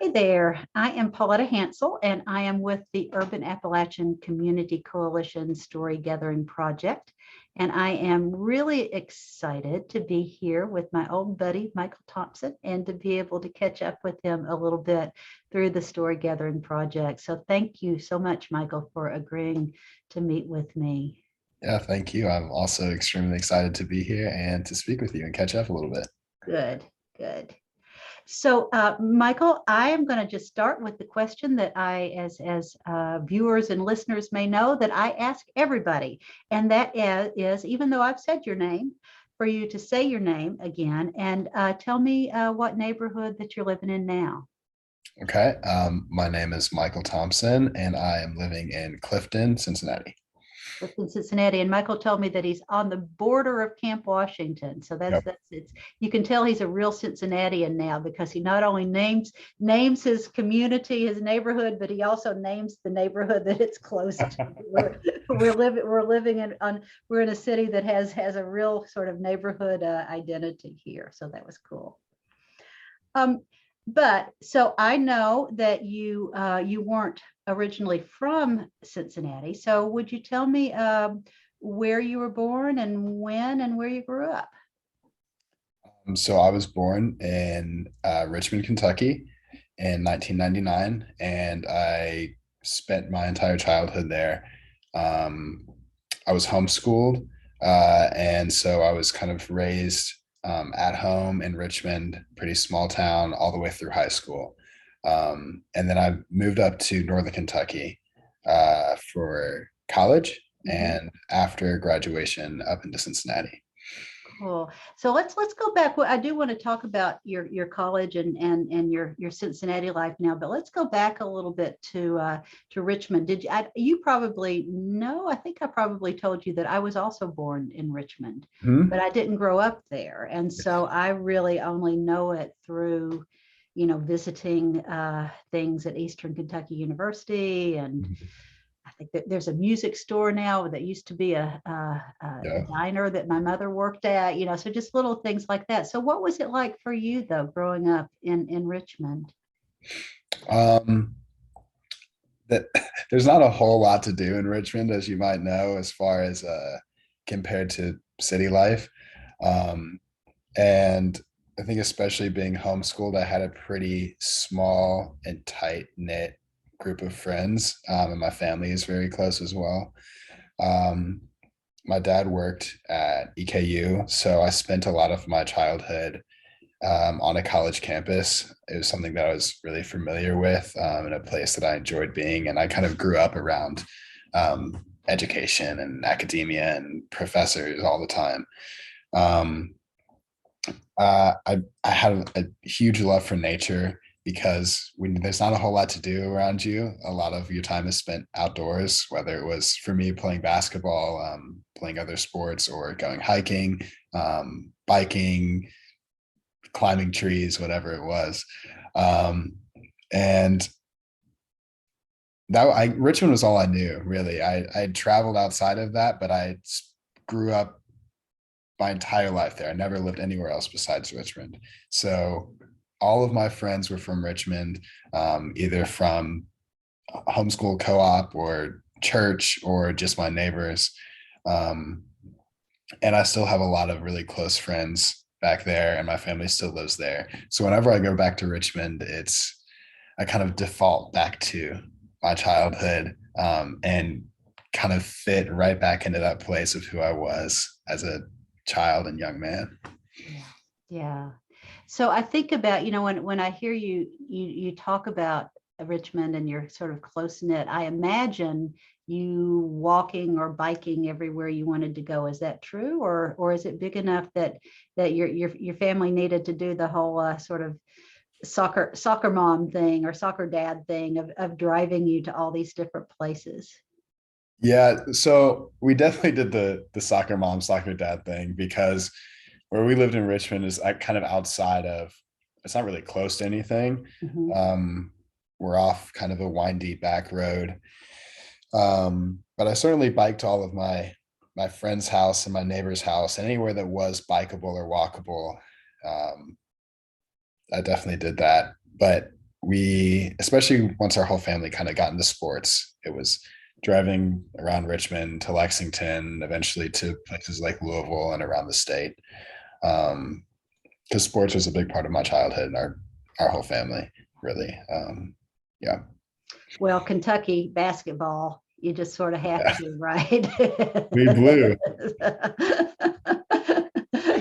Hey there, I am Pauletta Hansel, and I am with the Urban Appalachian Community Coalition Story Gathering Project. And I am really excited to be here with my old buddy, Michael Thompson, and to be able to catch up with him a little bit through the Story Gathering Project. So thank you so much, Michael, for agreeing to meet with me. Yeah, thank you. I'm also extremely excited to be here and to speak with you and catch up a little bit. Good, good. So, Michael, I am going to just start with the question that as viewers and listeners may know, that I ask everybody, and that is, even though I've said your name, for you to say your name again and tell me what neighborhood that you're living in now. Okay. My name is Michael Thompson, and I am living in Clifton, Cincinnati. In Cincinnati, and Michael told me that he's on the border of Camp Washington. So Yep. that's it's you can tell he's a real Cincinnatian now because he not only names his community, his neighborhood, but he also names the neighborhood that it's close to. We're in a city that has a real sort of neighborhood identity here. So that was cool. Um, but so I know that you weren't originally from Cincinnati. So would you tell me where you were born and when and where you grew up? So I was born in Richmond, Kentucky in 1999, and I spent my entire childhood there. Um, I was homeschooled, and so I was kind of raised at home in Richmond, pretty small town, all the way through high school. And then I moved up to Northern Kentucky for college, Mhm. and after graduation, up into Cincinnati. Cool. So let's go back. Well, I do want to talk about your college and your Cincinnati life now, but let's go back a little bit to Richmond. Did you you probably know, I think I probably told you that I was also born in Richmond, but Hmm. I didn't grow up there. And so I really only know it through, visiting things at Eastern Kentucky University, and I think that there's a music store now that used to be a Yeah. diner that my mother worked at, so just little things like that. So what was it like for you though, growing up in Richmond? Um, that there's not a whole lot to do in Richmond, as you might know, as far as compared to city life. Um, and I think especially being homeschooled, I had a pretty small and tight knit group of friends, and my family is very close as well. Um, my dad worked at EKU, so I spent a lot of my childhood on a college campus. It was something that I was really familiar with, and a place that I enjoyed being. And I kind of grew up around education and academia and professors all the time. Um, I had a huge love for nature because when there's not a whole lot to do around you, a lot of your time is spent outdoors, whether it was for me playing basketball, playing other sports, or going hiking, biking, climbing trees, whatever it was. Um, and Richmond was all I knew, really. I had traveled outside of that, but I grew up my entire life there. I never lived anywhere else besides Richmond. So all of my friends were from Richmond, either from homeschool co-op or church or just my neighbors. Um, and I still have a lot of really close friends back there, and my family still lives there. So whenever I go back to Richmond, I kind of default back to my childhood, and kind of fit right back into that place of who I was as a child and young man. Yeah. Yeah. So I think about, when I hear you talk about Richmond and you're sort of close knit, I imagine you walking or biking everywhere you wanted to go. Is that true, or is it big enough that your family needed to do the whole sort of soccer mom thing or soccer dad thing of driving you to all these different places? Yeah, so we definitely did the soccer mom, soccer dad thing because where we lived in Richmond is kind of outside of, it's not really close to anything. Mhm. Um, we're off kind of a windy back road. But I certainly biked to all of my friend's house and my neighbor's house, and anywhere that was bikeable or walkable. I definitely did that. But we, especially once our whole family kind of got into sports, it was driving around Richmond to Lexington, eventually to places like Louisville and around the state. Because sports was a big part of my childhood and our whole family, really. Yeah. Well, Kentucky basketball, you just sort of have Yeah. to, right? We blew.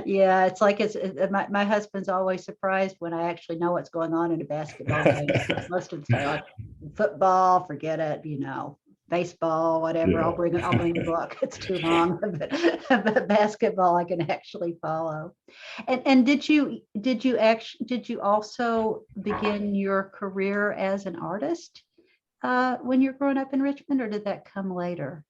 Yeah, it's like my husband's always surprised when I actually know what's going on in a basketball game. Most of the time, like football, forget it, baseball, whatever. Yeah. I'll bring a book. It's too long, but basketball I can actually follow. And did you also begin your career as an artist when you're growing up in Richmond, or did that come later?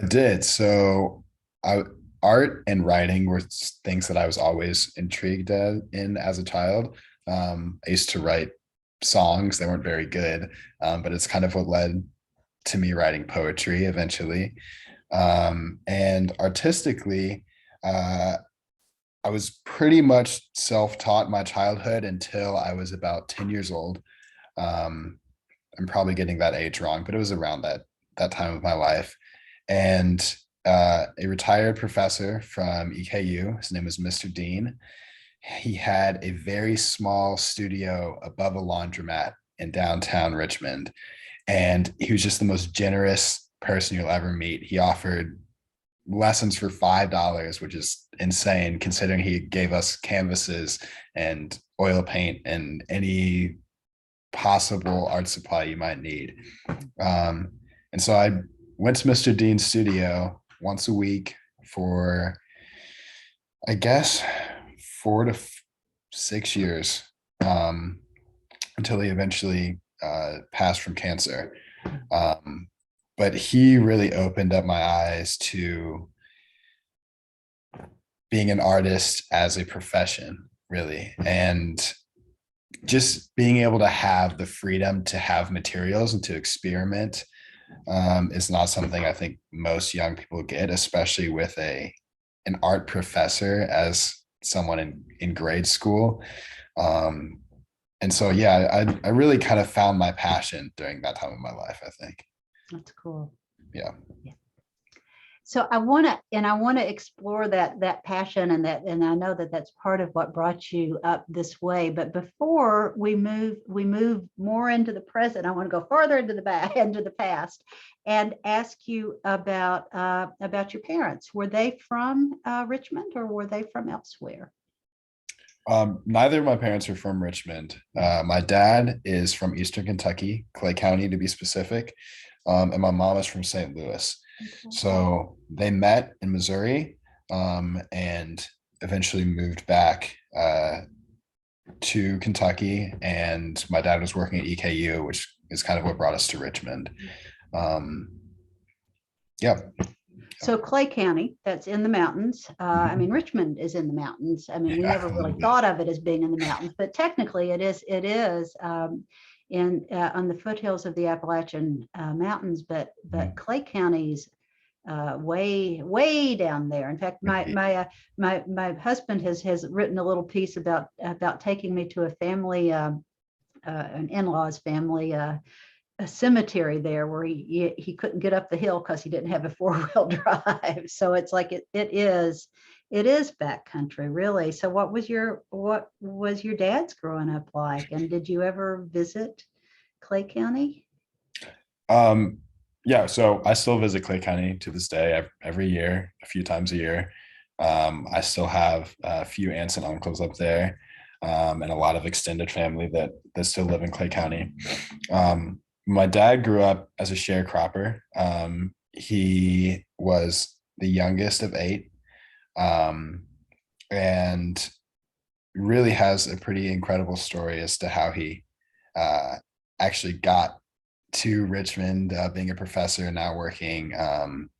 I did. So I art and writing were things that I was always intrigued in as a child. I used to write songs. They weren't very good, but it's kind of what led to me writing poetry eventually. And artistically, uh, I was pretty much self-taught my childhood until I was about 10 years old. Um, I'm probably getting that age wrong, but it was around that time of my life. And a retired professor from EKU, his name was Mr. Dean. He had a very small studio above a laundromat in downtown Richmond. And he was just the most generous person you'll ever meet. He offered lessons for $5, which is insane considering he gave us canvases and oil paint and any possible art supply you might need. And so I went to Mr. Dean's studio once a week for, I guess, 4 to 6 years, until he eventually passed from cancer. But he really opened up my eyes to being an artist as a profession, really. And just being able to have the freedom to have materials and to experiment is not something I think most young people get, especially with an art professor as someone in grade school. And so, yeah, I really kind of found my passion during that time of my life, I think. That's cool. Yeah. Yeah. So I want to explore that passion and I know that that's part of what brought you up this way. But before we move more into the present, I want to go farther into the back into the past and ask you about your parents. Were they from Richmond or were they from elsewhere? Neither of my parents are from Richmond. My dad is from Eastern Kentucky, Clay County to be specific, and my mom is from St. Louis. Okay. So they met in Missouri, and eventually moved back to Kentucky. And my dad was working at EKU, which is kind of what brought us to Richmond. Um, yeah. So Clay County, that's in the mountains. I mean, Richmond is in the mountains. I mean, we Yeah, never really thought of it as being in the mountains, but technically it is. It is in on the foothills of the Appalachian Mountains. But Clay County's way down there. In fact, my husband has written a little piece about taking me to a family, an in-laws family. A cemetery there where he couldn't get up the hill because he didn't have a four-wheel drive. So it's like it is backcountry, really. So what was your dad's growing up like? And did you ever visit Clay County? Um, yeah, so I still visit Clay County to this day every year, a few times a year. I still have a few aunts and uncles up there, and a lot of extended family that still live in Clay County. My dad grew up as a sharecropper. He was the youngest of eight, and really has a pretty incredible story as to how he uh, actually got to Richmond, being a professor and now working in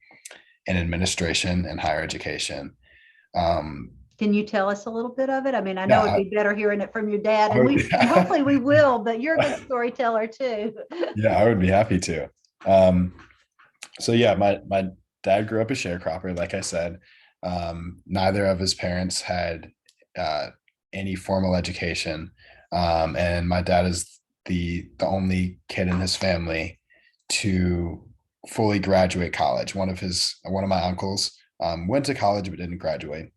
administration and higher education. Um, Can you tell us a little bit of it? I mean, I know yeah, it'd be better hearing it from your dad, I and would, and hopefully we will. But you're a good storyteller too. yeah, I would be happy to. Um, so yeah, my dad grew up a sharecropper, like I said. Neither of his parents had any formal education, and my dad is the only kid in his family to fully graduate college. One of my uncles went to college but didn't graduate.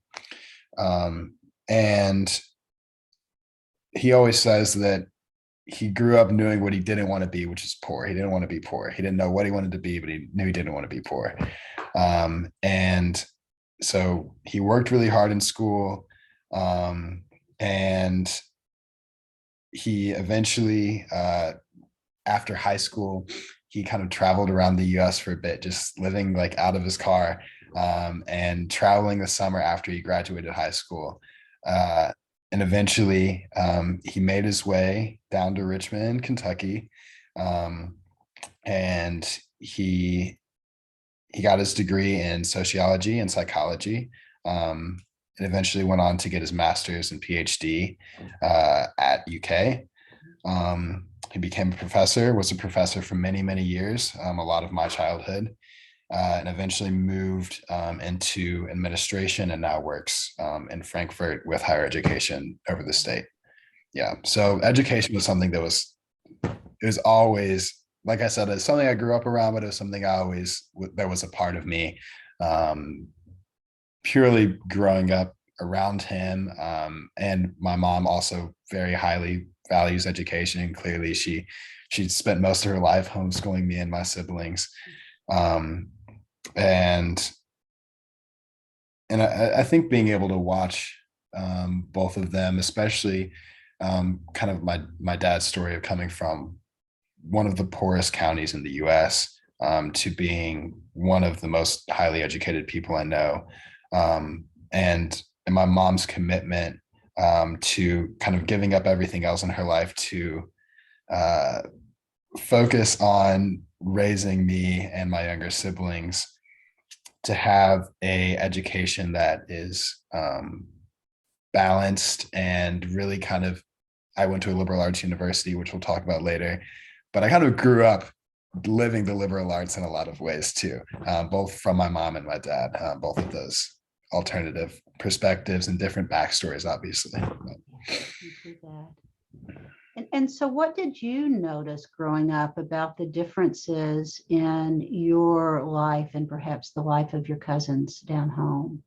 And he always says that he grew up knowing what he didn't want to be, which is poor. He didn't want to be poor. He didn't know what he wanted to be, but he knew he didn't want to be poor. And so he worked really hard in school. And he eventually, after high school, he kind of traveled around the US for a bit, just living like out of his car, and traveling the summer after he graduated high school. And eventually, he made his way down to Richmond, Kentucky, and he got his degree in sociology and psychology, and eventually went on to get his master's and PhD at UK. He became a professor, was a professor for many, many years, a lot of my childhood, and eventually moved into administration and now works in Frankfurt with higher education over the state. Yeah, so education was something it was always, like I said, it's something I grew up around, but it was something that was a part of me, purely growing up around him. And my mom also very highly values education. Clearly, she spent most of her life homeschooling me and my siblings. And I think being able to watch both of them, especially kind of my dad's story of coming from one of the poorest counties in the US, to being one of the most highly educated people I know, and my mom's commitment to kind of giving up everything else in her life to focus on raising me and my younger siblings to have a education that is balanced and really kind of, I went to a liberal arts university, which we'll talk about later, but I kind of grew up living the liberal arts in a lot of ways too, both from my mom and my dad, both of those alternative perspectives and different backstories, obviously. And so what did you notice growing up about the differences in your life and perhaps the life of your cousins down home?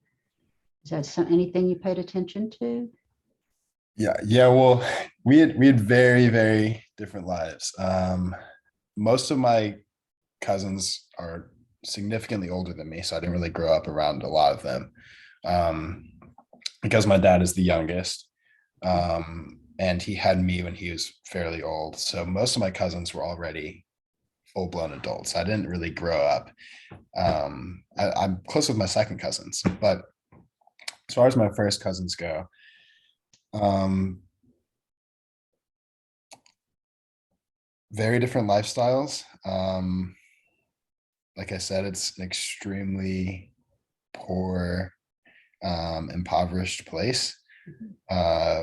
Is that anything you paid attention to? Yeah. Well, we had very, very different lives. Most of my cousins are significantly older than me, so I didn't really grow up around a lot of them, because my dad is the youngest, and he had me when he was fairly old. So most of my cousins were already full-blown adults. I didn't really grow up. I'm close with my second cousins, but as far as my first cousins go, very different lifestyles. Like I said, it's an extremely poor, impoverished place,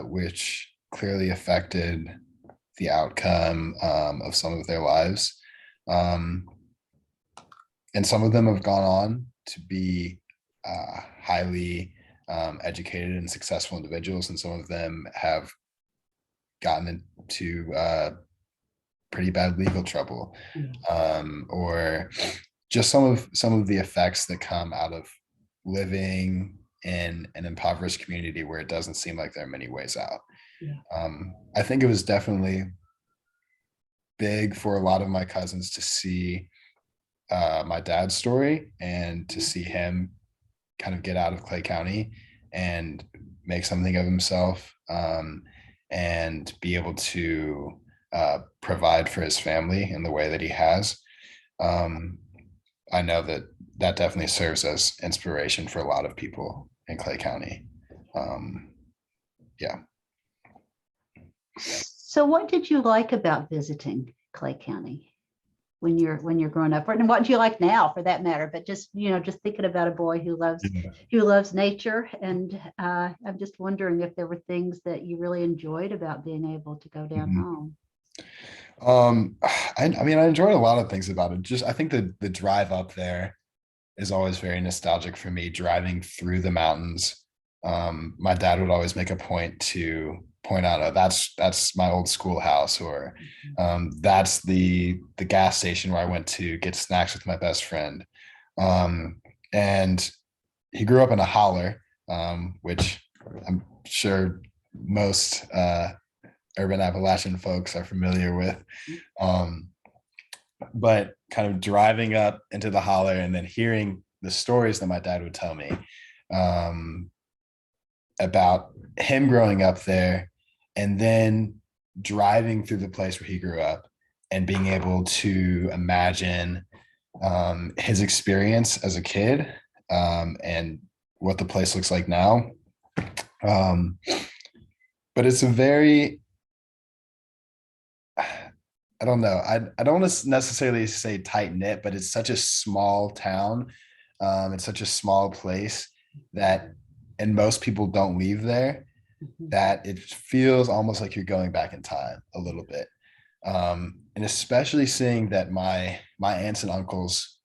which clearly affected the outcome of some of their lives. And some of them have gone on to be highly educated and successful individuals, and some of them have gotten into pretty bad legal trouble, or just some of the effects that come out of living in an impoverished community where it doesn't seem like there are many ways out. I think it was definitely big for a lot of my cousins to see my dad's story and to see him kind of get out of Clay County and make something of himself, and be able to provide for his family in the way that he has. I know that definitely serves as inspiration for a lot of people in Clay County. Yeah. So what did you like about visiting Clay County when you're growing up? And what do you like now, for that matter? But just thinking about a boy who loves nature, and I'm just wondering if there were things that you really enjoyed about being able to go down home. I mean, I enjoyed a lot of things about it. Just, I think the drive up there is always very nostalgic for me, driving through the mountains. My dad would always make a point to point out, oh, that's my old schoolhouse, or that's the gas station where I went to get snacks with my best friend. And he grew up in a holler, which I'm sure most urban Appalachian folks are familiar with. But kind of driving up into the holler and then hearing the stories that my dad would tell me about him growing up there, and then driving through the place where he grew up and being able to imagine his experience as a kid, and what the place looks like now. But it's a very, I don't know. I don't want to necessarily say tight knit, but it's such a small town. It's such a small place that, and most people don't leave there, that it feels almost like you're going back in time a little bit. And especially seeing that my aunts and uncles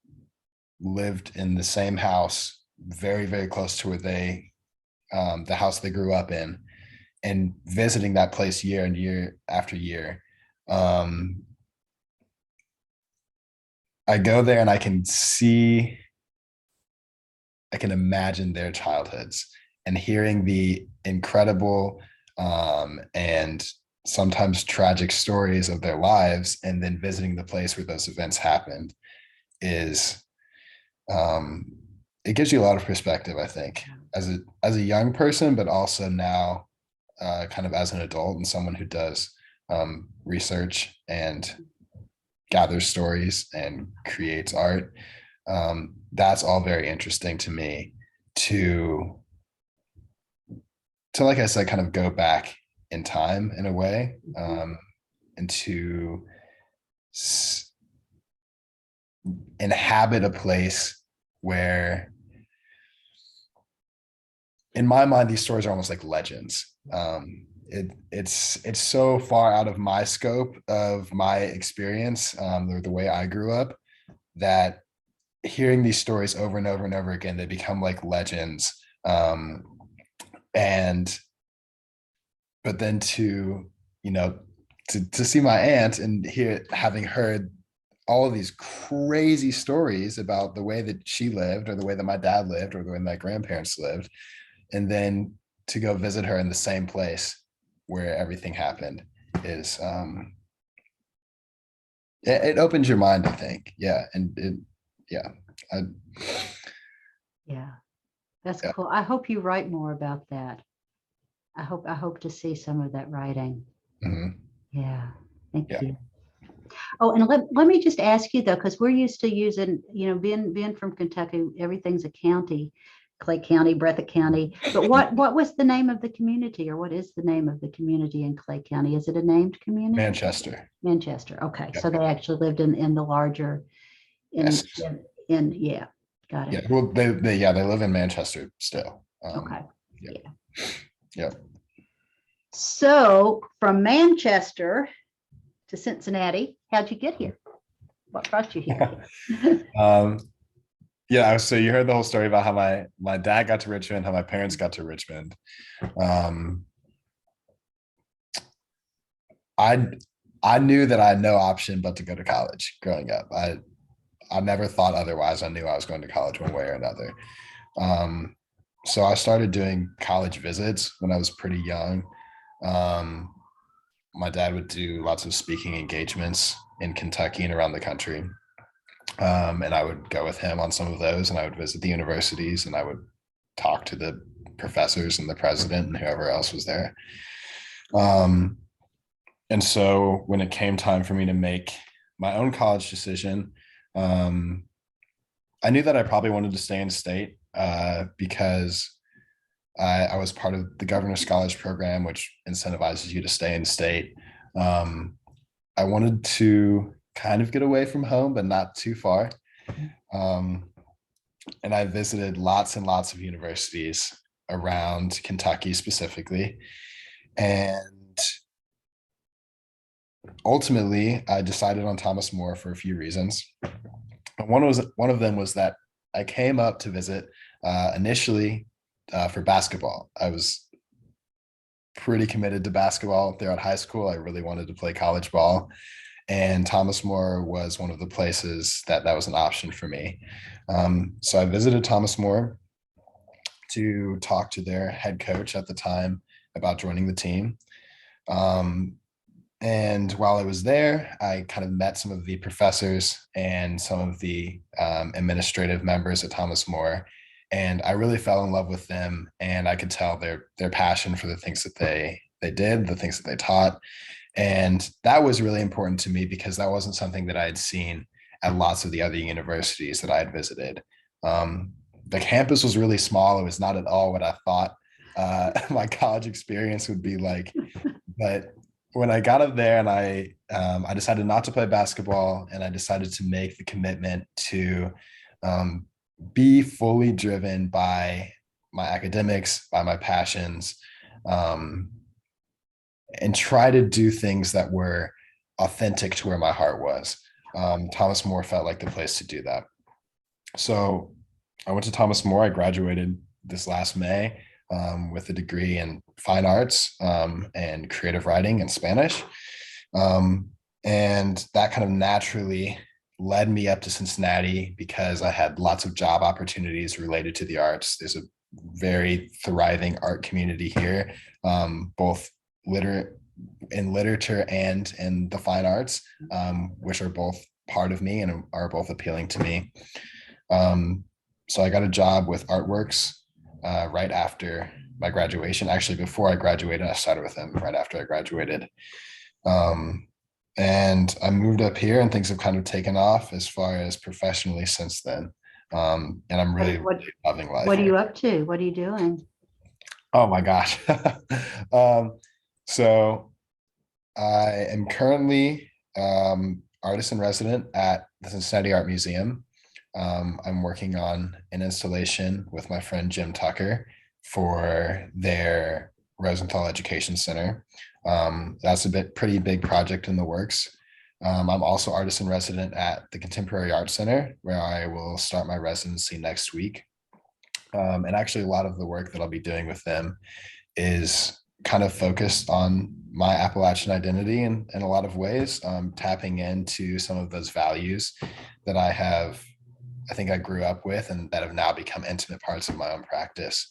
lived in the same house, very, very close to where the house they grew up in, and visiting that place year and year after year. I go there and I can imagine their childhoods, and hearing the incredible and sometimes tragic stories of their lives, and then visiting the place where those events happened is, it gives you a lot of perspective, I think, as a young person, but also now kind of as an adult and someone who does research and gathers stories and creates art. That's all very interesting to me to like I said, kind of go back in time in a way, and to inhabit a place where, in my mind, these stories are almost like legends. It's so far out of my scope of my experience, the way I grew up, that hearing these stories over and over and over again, they become like legends. But then to, to see my aunt and having heard all of these crazy stories about the way that she lived, or the way that my dad lived, or the way my grandparents lived, and then to go visit her in the same place where everything happened is, it opens your mind, I think. Yeah. And yeah. Yeah, that's Yeah. cool. I hope you write more about that. I hope to see some of that writing. Mhm. Yeah, thank Yeah. you. Oh, and let me just ask you though, because we're used to using, being from Kentucky, everything's a county, Clay County, Breathitt County. But what was the name of the community, or what is the name of the community in Clay County? Is it a named community? Manchester. Manchester. Okay, Yeah. so they actually lived in the larger, Yes. yeah, got Yeah. it. Well, they live in Manchester still. Okay. Yeah. Yeah. Yeah. So from Manchester to Cincinnati, how'd you get here? What brought you here? Yeah. So you heard the whole story about how my dad got to Richmond, how my parents got to Richmond. I knew that I had no option but to go to college growing up. I never thought otherwise. I knew I was going to college one way or another. So I started doing college visits when I was pretty young. My dad would do lots of speaking engagements in Kentucky and around the country. And I would go with him on some of those, and I would visit the universities, and I would talk to the professors and the president and whoever else was there. And so when it came time for me to make my own college decision, I knew that I probably wanted to stay in state, because I was part of the governor's college program, which incentivizes you to stay in state. I wanted to kind of get away from home, but not too far. And I visited lots and lots of universities around Kentucky specifically. And ultimately, I decided on Thomas More for a few reasons. One of them was that I came up to visit initially for basketball. I was pretty committed to basketball throughout high school. I really wanted to play college ball, and Thomas More was one of the places that was an option for me. So I visited Thomas More to talk to their head coach at the time about joining the team. Um, and while I was there, I kind of met some of the professors and some of the administrative members at Thomas More, and I really fell in love with them. And I could tell their passion for the things that they did, the things that they taught, and that was really important to me because that wasn't something that I had seen at lots of the other universities that I had visited. The campus was really small. It was not at all what I thought my college experience would be like. But when I got up there and I decided not to play basketball, and I decided to make the commitment to um, be fully driven by my academics, by my passions, um, and try to do things that were authentic to where my heart was. Thomas More felt like the place to do that. So I went to Thomas More. I graduated this last May with a degree in fine arts and creative writing and Spanish. Um, and that kind of naturally led me up to Cincinnati because I had lots of job opportunities related to the arts. There's a very thriving art community here, both in literature and in the fine arts, which are both part of me and are both appealing to me. So I got a job with Artworks right after my graduation. Actually, before I graduated, I started with them right after I graduated. And I moved up here, and things have kind of taken off as far as professionally since then. And I'm really, really loving life What are here. you up to? What are you doing? Oh my gosh. So I am currently artist in resident at the Cincinnati Art Museum. I'm working on an installation with my friend Jim Tucker for their Rosenthal Education Center. That's pretty big project in the works. I'm also artist in resident at the Contemporary Art Center, where I will start my residency next week. And actually, a lot of the work that I'll be doing with them is kind of focused on my Appalachian identity in a lot of ways, tapping into some of those values that I think I grew up with and that have now become intimate parts of my own practice.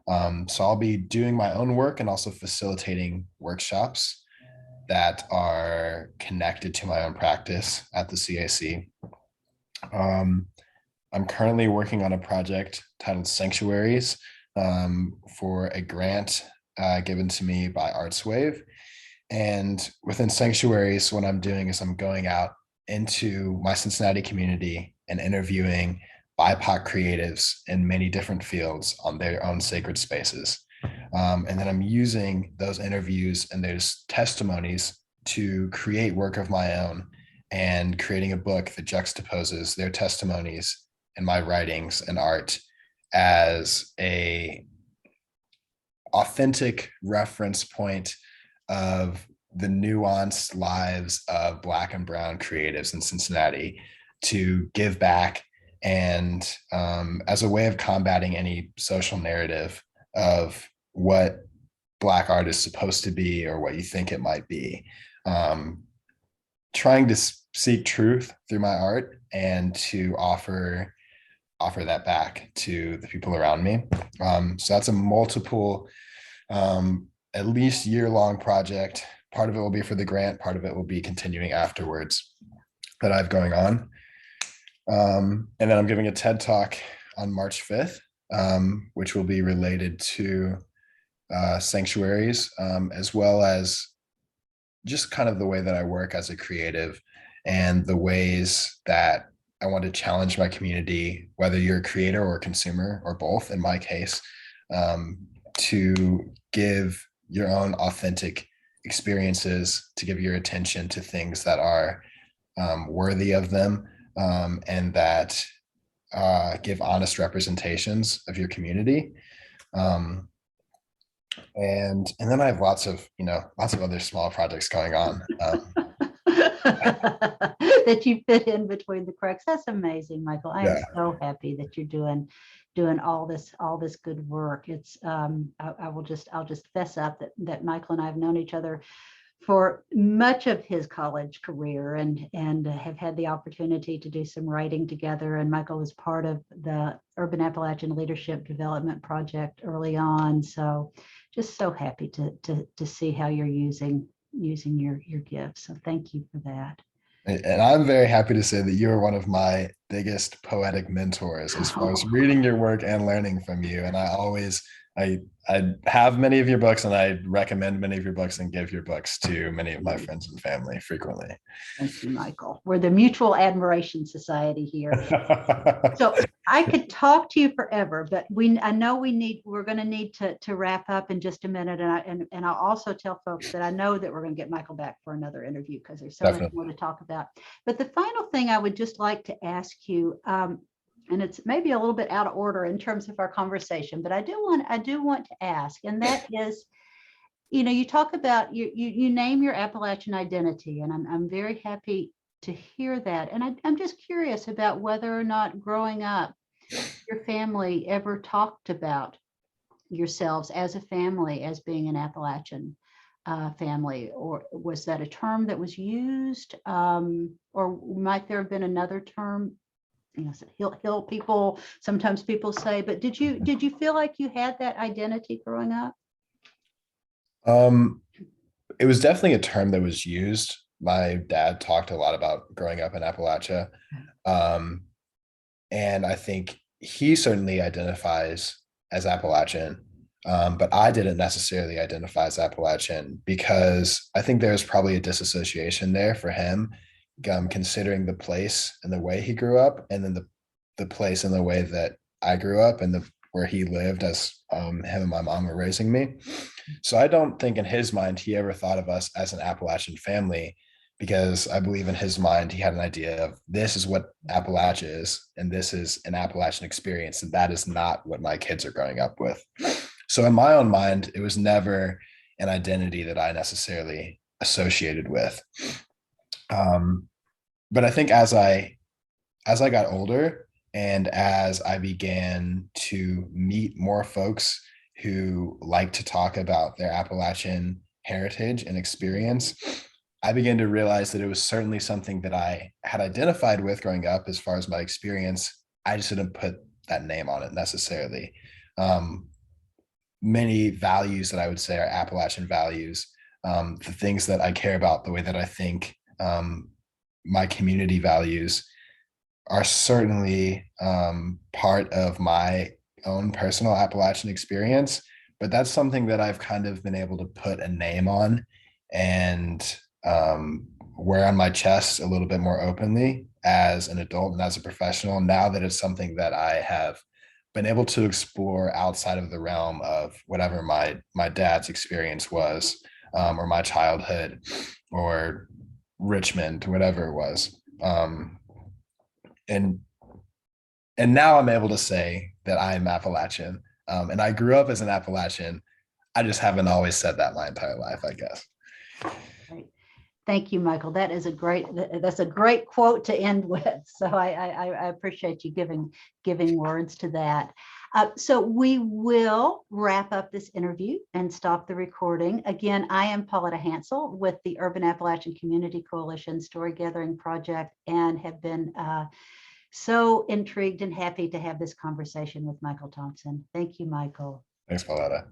So I'll be doing my own work and also facilitating workshops that are connected to my own practice at the CAC. I'm currently working on a project titled Sanctuaries for a grant given to me by ArtsWave. And within Sanctuaries, what I'm doing is I'm going out into my Cincinnati community and interviewing BIPOC creatives in many different fields on their own sacred spaces. And then I'm using those interviews and those testimonies to create work of my own and creating a book that juxtaposes their testimonies and my writings and art as a authentic reference point of the nuanced lives of Black and Brown creatives in Cincinnati to give back and as a way of combating any social narrative of what Black art is supposed to be or what you think it might be. Trying to seek truth through my art and to offer that back to the people around me. So that's a multiple, at least year-long project. Part of it will be for the grant, part of it will be continuing afterwards that I have going on. And then I'm giving a TED Talk on March 5th, which will be related to sanctuaries, as well as just kind of the way that I work as a creative and the ways that I want to challenge my community, whether you're a creator or a consumer or both, in my case, to give your own authentic experiences, to give your attention to things that are worthy of them, and that give honest representations of your community. And then I have lots of other small projects going on. that you fit in between the cracks. That's amazing, Michael. I am Yeah. so happy that you're doing all this good work. It's I'll just fess up that Michael and I have known each other for much of his college career, and have had the opportunity to do some writing together. And Michael was part of the Urban Appalachian Leadership Development Project early on. So just so happy to see how you're using your gifts. So thank you for that. And I'm very happy to say that you're one of my biggest poetic mentors as far as reading your work and learning from you. And I have many of your books, and I recommend many of your books and give your books to many of my friends and family frequently. Thank you, Michael. We're the Mutual Admiration Society here. So I could talk to you forever, but I know we're going to need to wrap up in just a minute. And I'll also tell folks that I know that we're going to get Michael back for another interview, because there's so much more to talk about. But the final thing I would just like to ask you, and it's maybe a little bit out of order in terms of our conversation, but I do want to ask, and that is, you talk about you name your Appalachian identity, and I'm very happy to hear that. And I'm just curious about whether or not growing up, your family ever talked about yourselves as a family as being an Appalachian family, or was that a term that was used, or might there have been another term? Hill people, sometimes people say, but did you feel like you had that identity growing up? It was definitely a term that was used. My dad talked a lot about growing up in Appalachia. And I think he certainly identifies as Appalachian, but I didn't necessarily identify as Appalachian because I think there's probably a disassociation there for him, considering the place and the way he grew up, and then the place and the way that I grew up, and where he lived as him and my mom were raising me. So I don't think in his mind he ever thought of us as an Appalachian family, because I believe in his mind he had an idea of this is what Appalachia is, and this is an Appalachian experience, and that is not what my kids are growing up with. So in my own mind, it was never an identity that I necessarily associated with. But I think as I got older, and as I began to meet more folks who like to talk about their Appalachian heritage and experience, I began to realize that it was certainly something that I had identified with growing up as far as my experience. I just didn't put that name on it necessarily. Many values that I would say are Appalachian values, the things that I care about, the way that I think, my community values, are certainly part of my own personal Appalachian experience, but that's something that I've kind of been able to put a name on and wear on my chest a little bit more openly as an adult and as a professional, now that it's something that I have been able to explore outside of the realm of whatever my dad's experience was, or my childhood, or Richmond, whatever it was. And now I'm able to say that I am Appalachian, and I grew up as an Appalachian. I just haven't always said that my entire life, I guess. Right. Thank you, Michael. That's a great quote to end with. So I appreciate you giving words to that. So we will wrap up this interview and stop the recording. Again, I am Pauletta Hansel with the Urban Appalachian Community Coalition Story Gathering Project, and have been so intrigued and happy to have this conversation with Michael Thompson. Thank you, Michael. Thanks, Pauletta.